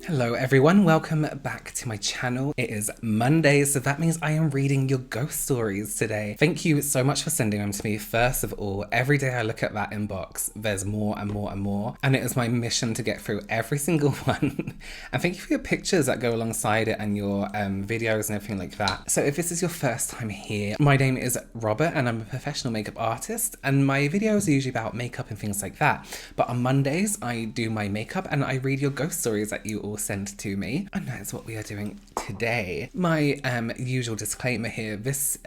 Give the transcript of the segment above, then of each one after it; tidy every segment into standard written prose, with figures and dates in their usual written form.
Hello everyone, welcome back to my channel. It is Monday, so that means I am reading your ghost stories today. Thank you so much for sending them to me. First of all, every day I look at that inbox, there's more and more and more, and it is my mission to get through every single one. And thank you for your pictures that go alongside it and your videos and everything like that. So if this is your first time here, my name is Robert and I'm a professional makeup artist, and my videos are usually about makeup and things like that. But on Mondays, I do my makeup and I read your ghost stories that you all send to me, and that is what we are doing today. My usual disclaimer here, this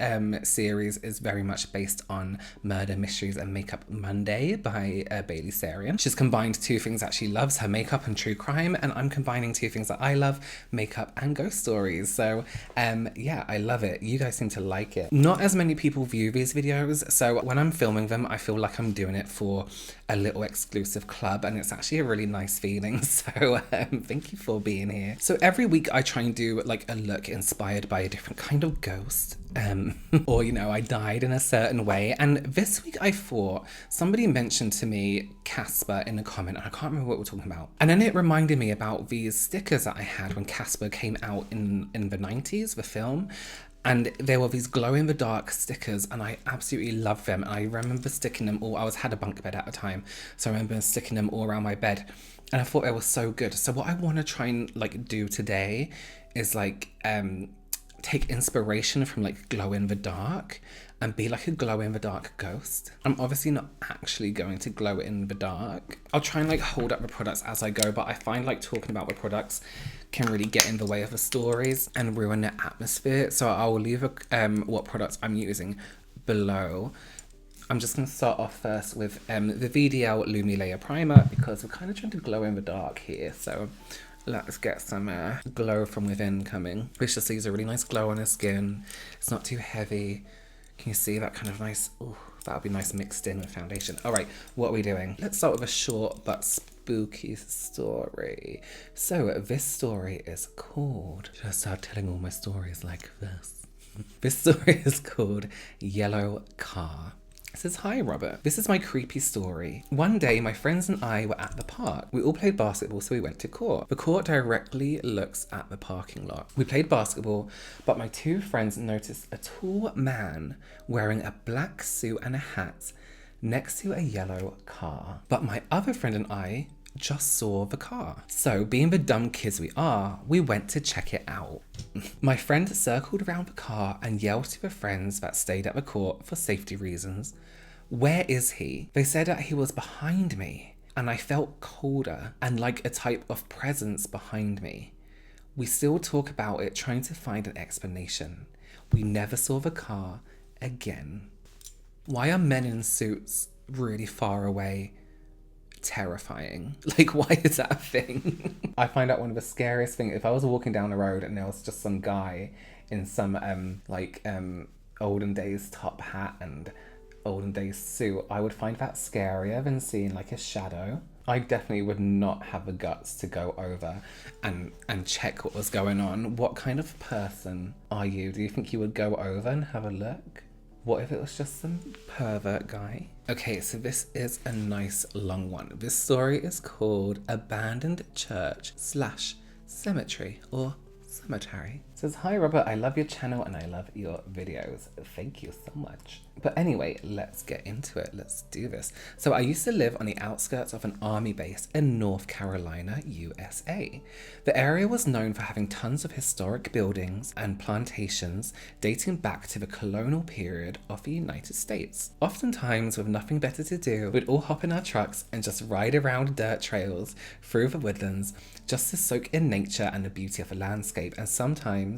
series is very much based on Murder Mysteries and Makeup Monday by Bailey Sarian. She's combined two things that she loves, her makeup and true crime, and I'm combining two things that I love, makeup and ghost stories. So yeah, I love it. You guys seem to like it. Not as many people view these videos, so when I'm filming them, I feel like I'm doing it for a little exclusive club, and it's actually a really nice feeling. So thank you for being here. So every week I try and do like a look inspired by a different kind of ghost, or you know, I died in a certain way. And this week I thought somebody mentioned to me Casper in a comment, and I can't remember what we're talking about. And then it reminded me about these stickers that I had when Casper came out in the 90s, the film. And there were these glow-in-the-dark stickers, and I absolutely loved them. And I remember sticking them all. Had a bunk bed at the time, so I remember sticking them all around my bed, and I thought it was so good. So what I want to try and like do today is like take inspiration from like glow-in-the-dark and be like a glow-in-the-dark ghost. I'm obviously not actually going to glow in the dark. I'll try and like hold up the products as I go, but I find like talking about the products can really get in the way of the stories and ruin the atmosphere. So I'll leave what products I'm using below. I'm just going to start off first with the VDL Lumi Layer Primer, because we're kind of trying to glow in the dark here. So let's get some glow from within coming. This just leaves a really nice glow on the skin. It's not too heavy. Can you see that kind of nice, ooh, that would be nice mixed in with foundation. All right, what are we doing? Let's start with a short but spooky story. So this story is called, should I start telling all my stories like this? This story is called Yellow Car. It says, "Hi Robert, this is my creepy story. One day my friends and I were at the park. We all played basketball, so we went to court. The court directly looks at the parking lot. We played basketball, but my two friends noticed a tall man wearing a black suit and a hat next to a yellow car. But my other friend and I just saw the car. So being the dumb kids we are, we went to check it out. My friend circled around the car and yelled to the friends that stayed at the court for safety reasons, 'Where is he?' They said that he was behind me, and I felt colder and like a type of presence behind me. We still talk about it, trying to find an explanation. We never saw the car again." Why are men in suits really far away terrifying? Like, why is that a thing? I find out one of the scariest things, if I was walking down the road and there was just some guy in some olden days top hat and olden days suit, I would find that scarier than seeing like a shadow. I definitely would not have the guts to go over and check what was going on. What kind of person are you? Do you think you would go over and have a look? What if it was just some pervert guy? Okay, so this is a nice long one. This story is called Abandoned Church / Cemetery or Cemetery. It says, "Hi Robert, I love your channel and I love your videos. Thank you so much." But anyway, let's get into it. Let's do this. So I used to live on the outskirts of an army base in North Carolina, USA. The area was known for having tons of historic buildings and plantations dating back to the colonial period of the United States. Oftentimes, with nothing better to do, we'd all hop in our trucks and just ride around dirt trails through the woodlands just to soak in nature and the beauty of the landscape. And sometimes,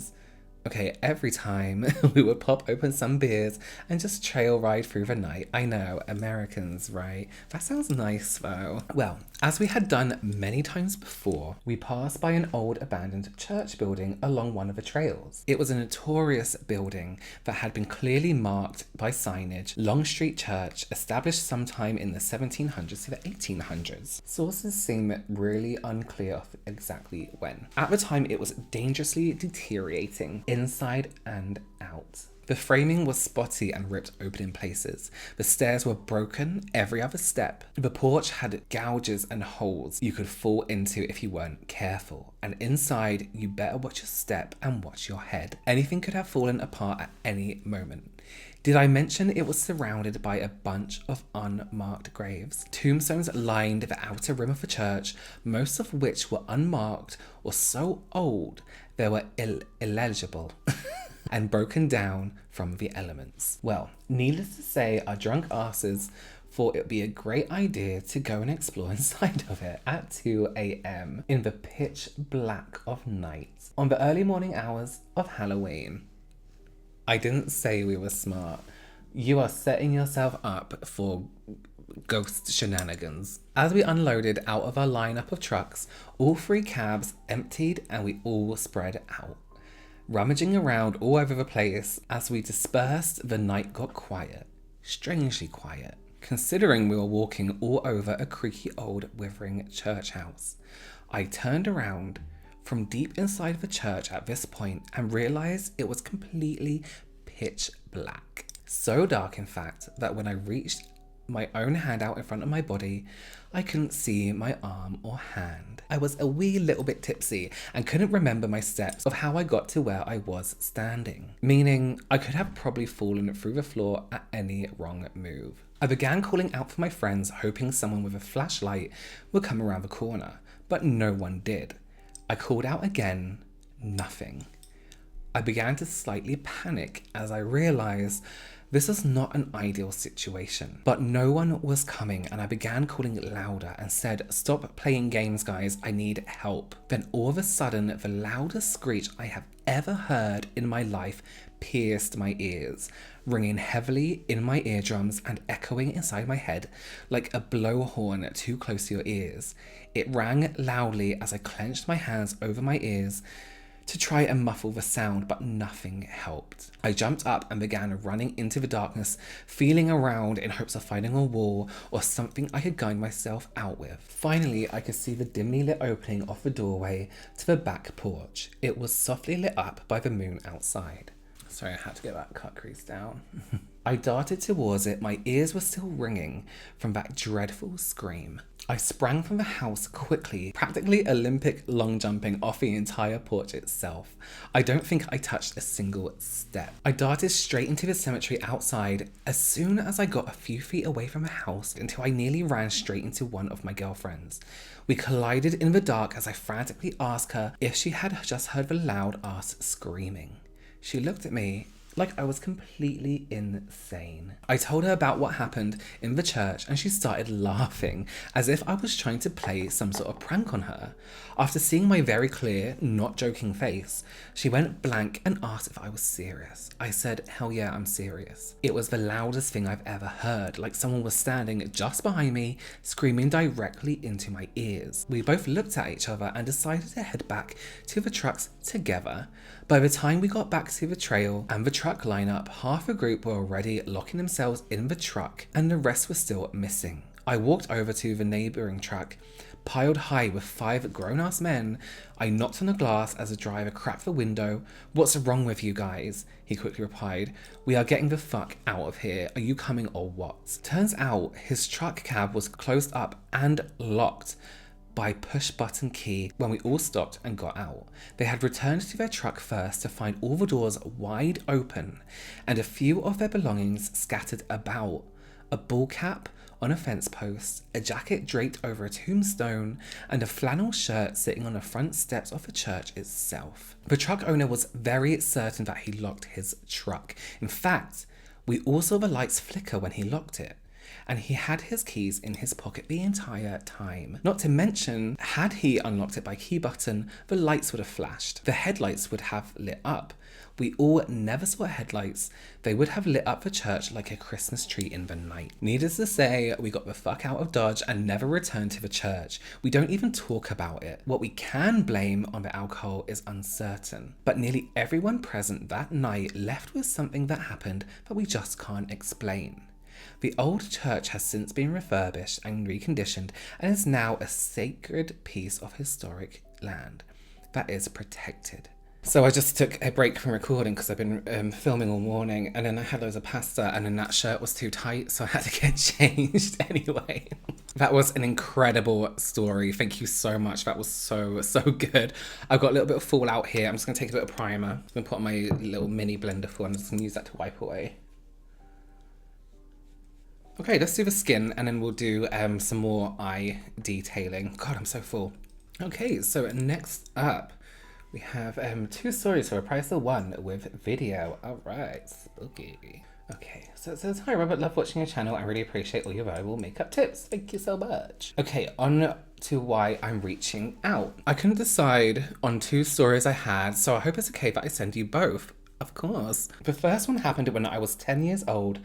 every time we would pop open some beers and just trail ride through the night. I know, Americans, right? That sounds nice though. Well, as we had done many times before, we passed by an old abandoned church building along one of the trails. It was a notorious building that had been clearly marked by signage, Long Street Church, established sometime in the 1700s to the 1800s. Sources seem really unclear of exactly when. At the time, it was dangerously deteriorating inside and out. The framing was spotty and ripped open in places. The stairs were broken every other step. The porch had gouges and holes you could fall into if you weren't careful. And inside, you better watch your step and watch your head. Anything could have fallen apart at any moment. Did I mention it was surrounded by a bunch of unmarked graves? Tombstones lined the outer rim of the church, most of which were unmarked or so old they were illegible. And broken down from the elements. Well, needless to say, our drunk asses thought it would be a great idea to go and explore inside of it at 2 a.m. in the pitch black of night on the early morning hours of Halloween. I didn't say we were smart. You are setting yourself up for ghost shenanigans. As we unloaded out of our lineup of trucks, all 3 cabs emptied and we all spread out. Rummaging around all over the place, as we dispersed, the night got quiet. Strangely quiet, considering we were walking all over a creaky old withering church house. I turned around from deep inside the church at this point and realised it was completely pitch black. So dark, in fact, that when I reached my own hand out in front of my body, I couldn't see my arm or hand. I was a wee little bit tipsy and couldn't remember my steps of how I got to where I was standing, meaning I could have probably fallen through the floor at any wrong move. I began calling out for my friends, hoping someone with a flashlight would come around the corner, but no one did. I called out again, nothing. I began to slightly panic as I realised this was not an ideal situation, but no one was coming, and I began calling louder and said, "Stop playing games, guys, I need help." Then all of a sudden, the loudest screech I have ever heard in my life pierced my ears, ringing heavily in my eardrums and echoing inside my head like a blowhorn too close to your ears. It rang loudly as I clenched my hands over my ears to try and muffle the sound, but nothing helped. I jumped up and began running into the darkness, feeling around in hopes of finding a wall or something I could guide myself out with. Finally, I could see the dimly lit opening of the doorway to the back porch. It was softly lit up by the moon outside. Sorry, I had to get that cut crease down. I darted towards it, my ears were still ringing from that dreadful scream. I sprang from the house quickly, practically Olympic long jumping off the entire porch itself. I don't think I touched a single step. I darted straight into the cemetery outside as soon as I got a few feet away from the house until I nearly ran straight into one of my girlfriends. We collided in the dark as I frantically asked her if she had just heard the loud ass screaming. She looked at me like I was completely insane. I told her about what happened in the church and she started laughing as if I was trying to play some sort of prank on her. After seeing my very clear, not joking face, she went blank and asked if I was serious. I said, "Hell yeah, I'm serious." It was the loudest thing I've ever heard, like someone was standing just behind me, screaming directly into my ears. We both looked at each other and decided to head back to the trucks together. By the time we got back to the trail and the truck lineup, half the group were already locking themselves in the truck and the rest were still missing. I walked over to the neighbouring truck, piled high with 5 grown-ass men. I knocked on the glass as the driver cracked the window. "What's wrong with you guys?" he quickly replied. "We are getting the fuck out of here. Are you coming or what?" Turns out his truck cab was closed up and locked by push-button key when we all stopped and got out. They had returned to their truck first to find all the doors wide open and a few of their belongings scattered about. A ball cap on a fence post, a jacket draped over a tombstone, and a flannel shirt sitting on the front steps of the church itself. The truck owner was very certain that he locked his truck. In fact, we all saw the lights flicker when he locked it. And he had his keys in his pocket the entire time. Not to mention, had he unlocked it by key button, the lights would have flashed. The headlights would have lit up. We all never saw headlights. They would have lit up the church like a Christmas tree in the night. Needless to say, we got the fuck out of Dodge and never returned to the church. We don't even talk about it. What we can blame on the alcohol is uncertain. But nearly everyone present that night left with something that happened that we just can't explain. The old church has since been refurbished and reconditioned and is now a sacred piece of historic land that is protected. So I just took a break from recording because I've been filming all morning, and then I had loads of pasta, and then that shirt was too tight, so I had to get changed anyway. That was an incredible story. Thank you so much. That was so good. I've got a little bit of fallout here. I'm just going to take a bit of primer. I'm going to put on my little mini blender for, I'm just going to use that to wipe away. Okay, let's do the skin, and then we'll do some more eye detailing. God, I'm so full. Okay, so next up, we have 2 stories for a price of 1 with video. All right, spooky. Okay, so it says, hi Robert, love watching your channel. I really appreciate all your valuable makeup tips. Thank you so much. Okay, on to why I'm reaching out. I couldn't decide on 2 stories I had, so I hope it's okay that I send you both. Of course. The first one happened when I was 10 years old,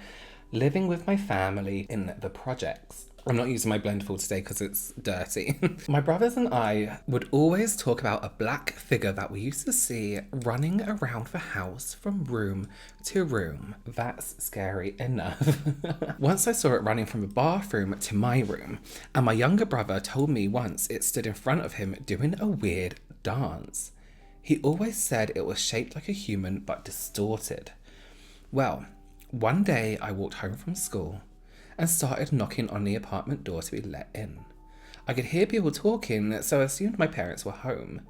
living with my family in the projects. I'm not using my blend tool today because it's dirty. My brothers and I would always talk about a black figure that we used to see running around the house from room to room. That's scary enough. Once I saw it running from the bathroom to my room, and my younger brother told me once it stood in front of him doing a weird dance. He always said it was shaped like a human but distorted. Well, one day I walked home from school and started knocking on the apartment door to be let in. I could hear people talking, so I assumed my parents were home.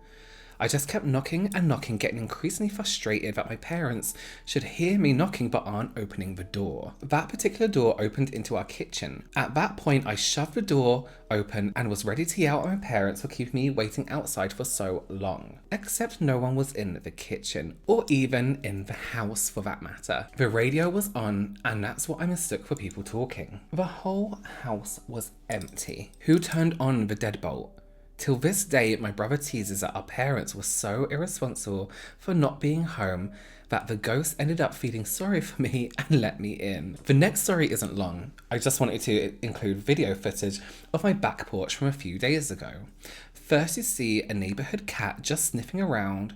I just kept knocking and knocking, getting increasingly frustrated that my parents should hear me knocking but aren't opening the door. That particular door opened into our kitchen. At that point, I shoved the door open and was ready to yell at my parents for keeping me waiting outside for so long. Except no one was in the kitchen, or even in the house for that matter. The radio was on, and that's what I mistook for people talking. The whole house was empty. Who turned on the deadbolt? Till this day, my brother teases that our parents were so irresponsible for not being home that the ghost ended up feeling sorry for me and let me in. The next story isn't long. I just wanted to include video footage of my back porch from a few days ago. First you see a neighborhood cat just sniffing around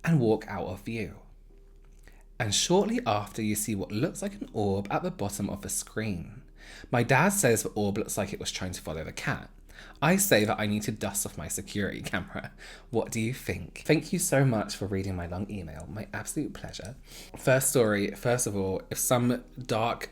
and walk out of view. And shortly after you see what looks like an orb at the bottom of the screen. My dad says the orb looks like it was trying to follow the cat. I say that I need to dust off my security camera. What do you think? Thank you so much for reading my long email. My absolute pleasure. First story, first of all, if some dark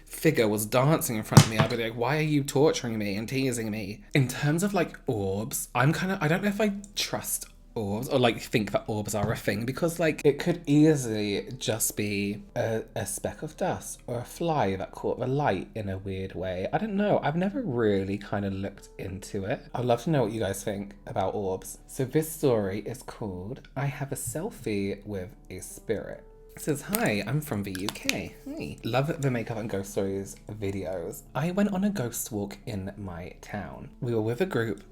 figure was dancing in front of me, I'd be like, why are you torturing me and teasing me? In terms of like orbs, I don't know if I trust orbs or like think that orbs are a thing, because like it could easily just be a speck of dust or a fly that caught the light in a weird way. I don't know. I've never really kind of looked into it. I'd love to know what you guys think about orbs. So this story is called I Have a Selfie with a Spirit. It says, hi, I'm from the UK. Hi. Love the Makeup and Ghost Stories videos. I went on a ghost walk in my town. We were with a group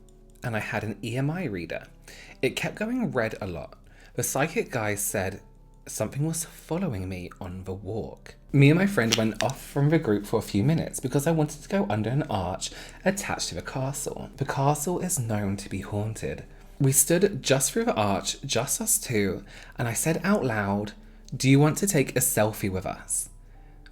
and I had an EMI reader. It kept going red a lot. The psychic guy said something was following me on the walk. Me and my friend went off from the group for a few minutes because I wanted to go under an arch attached to the castle. The castle is known to be haunted. We stood just through the arch, just us two, and I said out loud, do you want to take a selfie with us?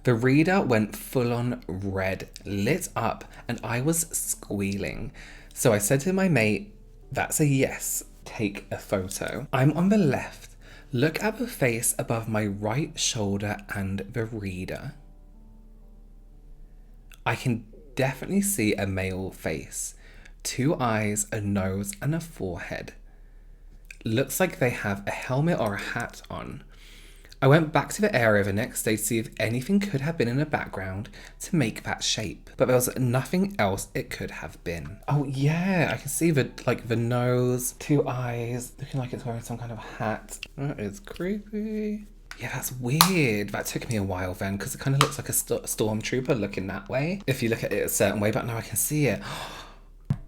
The reader went full on red, lit up, and I was squealing. So I said to my mate, that's a yes, take a photo. I'm on the left. Look at the face above my right shoulder and the reader. I can definitely see a male face. 2 eyes, a nose, and a forehead. Looks like they have a helmet or a hat on. I went back to the area the next day to see if anything could have been in the background to make that shape, but there was nothing else it could have been. Oh yeah, I can see the nose, 2 eyes, looking like it's wearing some kind of hat. That is creepy. Yeah, that's weird. That took me a while then, because it kind of looks like a stormtrooper looking that way. If you look at it a certain way, but now I can see it.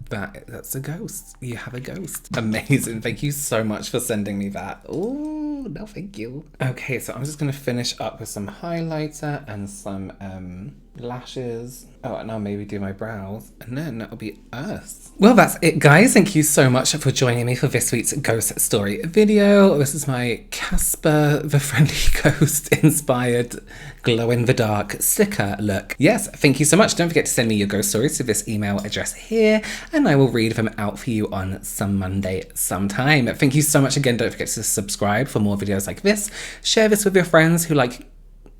That's a ghost. You have a ghost. Amazing. Thank you so much for sending me that. Oh, no thank you. Okay, so I'm just going to finish up with some highlighter and some lashes. Oh, and I'll maybe do my brows, and then that'll be us. Well, that's it, guys. Thank you so much for joining me for this week's ghost story video. This is my Casper the Friendly Ghost inspired glow in the dark sticker look. Yes, thank you so much. Don't forget to send me your ghost stories to this email address here, and I will read them out for you on some Monday sometime. Thank you so much again. Don't forget to subscribe for more videos like this. Share this with your friends who like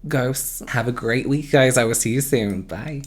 ghosts. Have a great week, guys. I will see you soon. Bye.